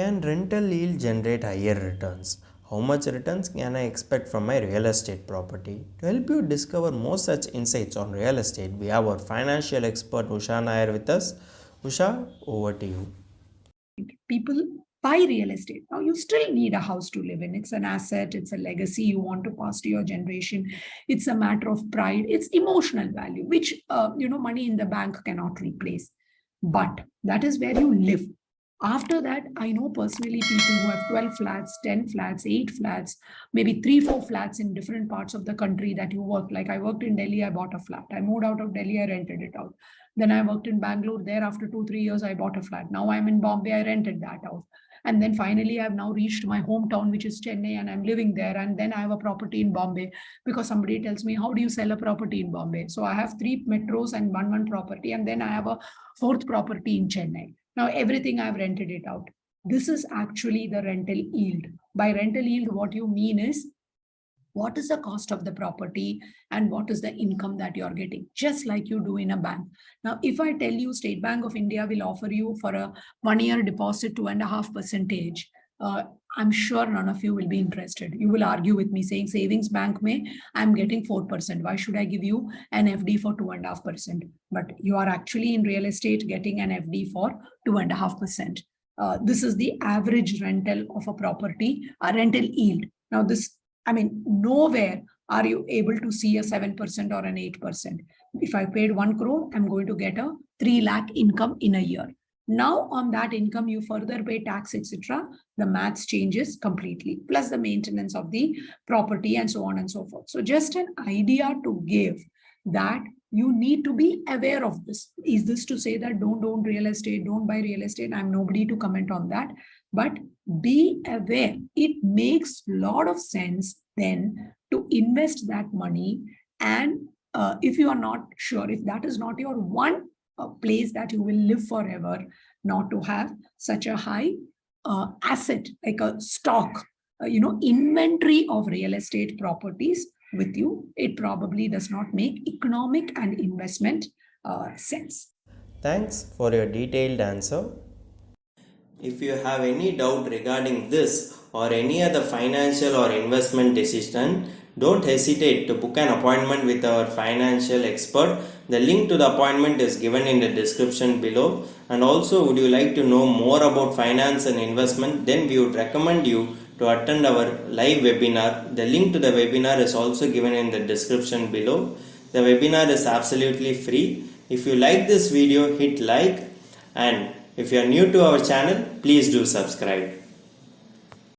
Can rental yield generate higher returns? How much returns can I expect from my real estate property? To help you discover more such insights on real estate, we have our financial expert Usha Nair with us. Usha, over to you. People buy real estate. Now, you still need a house to live in. It's an asset, it's a legacy you want to pass to your generation. It's a matter of pride, it's emotional value, which, money in the bank cannot replace. But that is where you live. After that, I know personally people who have 12 flats, 10 flats, 8 flats, maybe 3, 4 flats in different parts of the country that you work. Like I worked in Delhi, I bought a flat. I moved out of Delhi, I rented it out. Then I worked in Bangalore. There, after 2, 3 years, I bought a flat. Now I'm in Bombay, I rented that out. And then finally, I've now reached my hometown, which is Chennai, and I'm living there. And then I have a property in Bombay because somebody tells me, how do you sell a property in Bombay? So I have 3 metros and one property. And then I have a 4th property in Chennai. Now everything I've rented it out. This is actually the rental yield. By rental yield, what you mean is what is the cost of the property and what is the income that you're getting, just like you do in a bank. Now, if I tell you State Bank of India will offer you for a 1-year deposit 2.5%, I'm sure none of you will be interested. You will argue with me saying savings bank may, I'm getting 4%. Why should I give you an FD for 2.5%? But you are actually in real estate getting an FD for 2.5%. This is the average rental of a property, a rental yield. Now nowhere are you able to see a 7% or an 8%. If I paid 1 crore, I'm going to get a 3 lakh income in a year. Now on that income, you further pay tax, etc. The maths changes completely, plus the maintenance of the property and so on and so forth. So just an idea to give that you need to be aware of this. Is this to say that don't own real estate, don't buy real estate? I'm nobody to comment on that. But be aware. It makes a lot of sense then to invest that money. And if you are not sure, if that is not your one place that you will live forever, not to have such a high asset, like a stock, inventory of real estate properties with you, it probably does not make economic and investment sense. Thanks for your detailed answer. If you have any doubt regarding this or any other financial or investment decision, don't hesitate to book an appointment with our financial expert. The link to the appointment is given in the description below. And also, would you like to know more about finance and investment? Then we would recommend you to attend our live webinar. The link to the webinar is also given in the description below. The webinar is absolutely free. If you like this video, hit like, and if you are new to our channel, please do subscribe.